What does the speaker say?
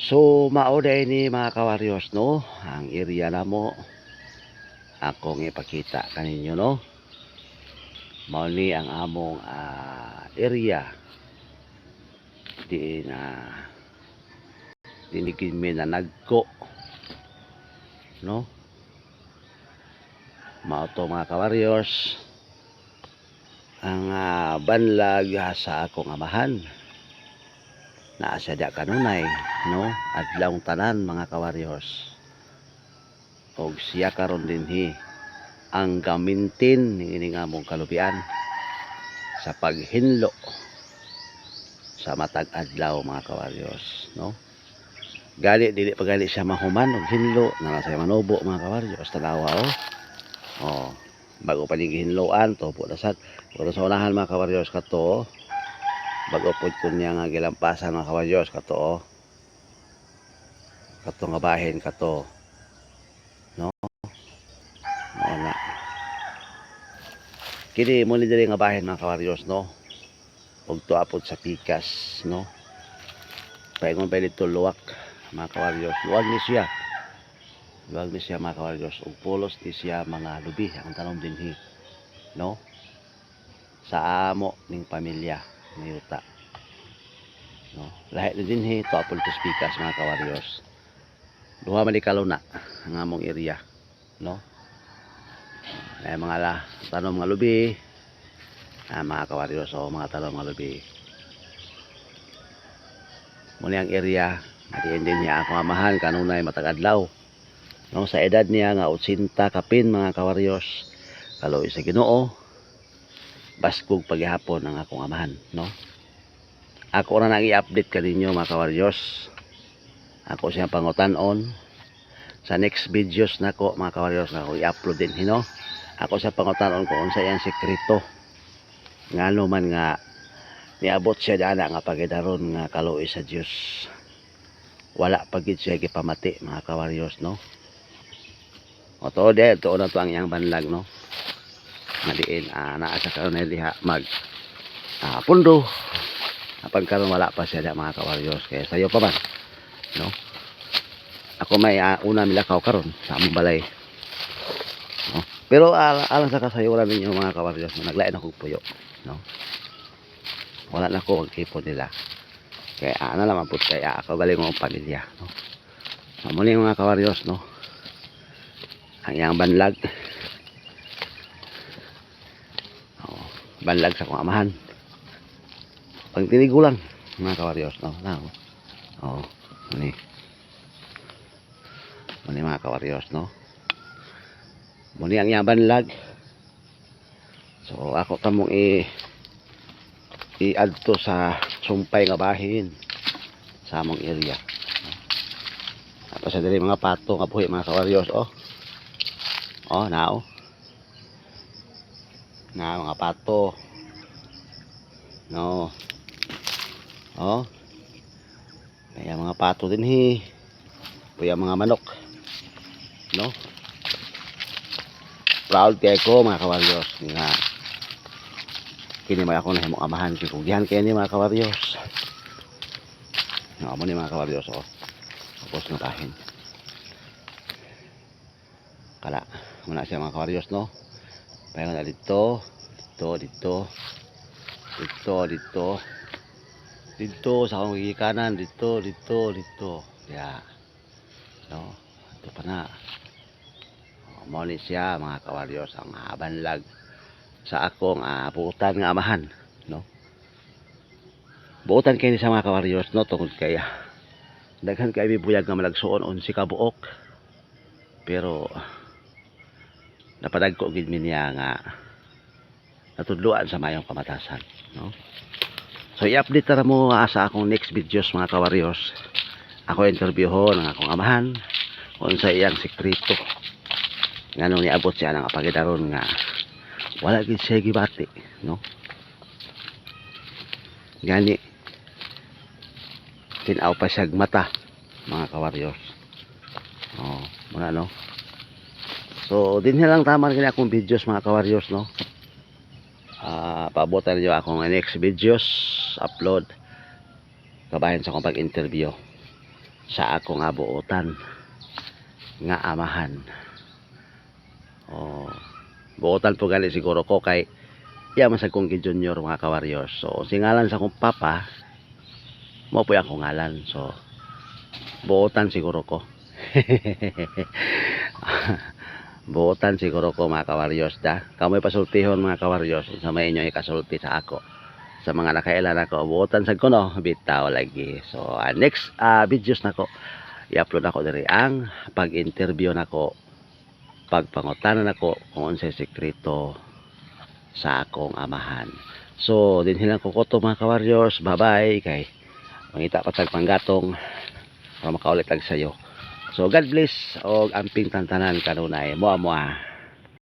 So mao day ni mga kawaryos no, ang area na mo akong ipakita kaninyo no. Mao ni ang among area di na dinigin mi na nagko no. Mao to mga kawaryos ang banlag sa akong amahan naa siya da kanunay no, adlawng tanan mga kawaryos. Og siya karon dinhi ang gamintin ni among kalubian sa paghinlo sa matag adlaw mga kawaryos no. Gali dili pa gali siya mahuman og hinlo na sa manubo mga kawaryos tanawa oh bago pa hinloan to po dasat pero sa unahan mga kawaryos kato bago po kunya nga gilampasan mga kawaryos kato kato nga bahin kato no. Wala kini mo ni diri nga bahin mga kawaryos no, og tuapod sa pikas no. Paingon pa dito luwak mga kawaryos, luwag ni siya mga kawaryos, og pulos ni siya mga lubi ang tanom dinhi no, sa amo ning pamilya ni yuta no. Lahi na dinhi tuapod sa pikas mga kawaryos, duha man na ang among area no. Ay mga tanom nga lubi mga kawaryos o mga tanom nga lubi. Muna ang area adiin din niya ako amahan kanunay matagadlaw no, sa edad niya nga 80 kapin mga kawaryos kaloy sa Ginoo baskog paghihapon ang akong amahan no. Ako na nang i-update kaninyo mga kawaryos, ako siya pangutan-on sa next videos nako mga kawaryos nga ako i-upload din no. Ako sa pangutan-on kung unsa yang sekreto ngano man nga niabot siya dana nga pagidaron nga kaluoy sa Dios, wala pagid siya gipamati mga kawaryos no. O to de to na to ang iyang banlag no, nga diin naa sa karon diha mag pundo apan karon wala pa siya da mga kawaryos kaya sayo pa man no. Ako may una milakaw karon sa among balay no? Pero alang sa kasayuran ninyo mga kawaryos naglain ako puyo no, wala na ko magkipon nila kaya naman po kaya ako galing ng pamilya no. Muli mga kawaryos no, ang iyang banlag banlag sa kong amahan pag tinigulang mga kawaryos no. Muli mga kawaryos no, muli ang iyang banlag. So ako kamong i-add to sa sumpay nga bahin sa among area. Tapos sa dili mga pato nga buhi mga kawaryos na mga pato no. Kaya mga pato dinhi kuya mga manok no. Proud kay ko mga kawaryos nga kini may ako na himong amahan kung dihan kay ni mga kawaryos no. Amo ni mga kawaryos tapos na bahin kala muna siya mga kawaryos no. Pahinga na dito sa akong gigikanan dito ya no. Ito pa na mo ni siya mga kawaryos ang banlag sa akong buutan nga amahan no. Buutan kay ni sa mga kawaryos no tungod kaya daghan kay bibuyag nga malagsuon 11 ka buok pero napadagko gid mi niya nga natudluan sa mayong kamatasan no. So i-update tara mo sa akong next videos mga kawaryos. Ako interviewon ang akong amahan kung sa iyang sekreto ngano niabot siya ng pagidaron nga wala gid siya gibati no. Gani tinaw pa siya mata mga kawaryos muna no. So dinhi lang tama kini akong videos mga kawaryos no. Paabotan niyo akong next videos upload kabahin sa akong pag-interview sa akong abuotan nga amahan. Oh, buotan po gali siguro ko kay iya man sa kong junior mga kawaryos. So singalan sa akong papa mo po akong ngalan. So buotan siguro ko. Buotan siguro ko mga kawaryos da. Kamoy pasultihon mga kawaryos sa may inyo ikasulti sa ako. Sa mga nakailan ako buotan sa kuno bitaw lagi. So next videos nako i-upload ako diri ang pag-interview nako, pagpangutanan ako kung unsay sekreto sa akong amahan. So dinhilan ko to mga kawaryos. Bye bye kay mangita pa tag panggatong para makaulit tag sayo. So God bless og amping tantanan kanunay. Moa moa.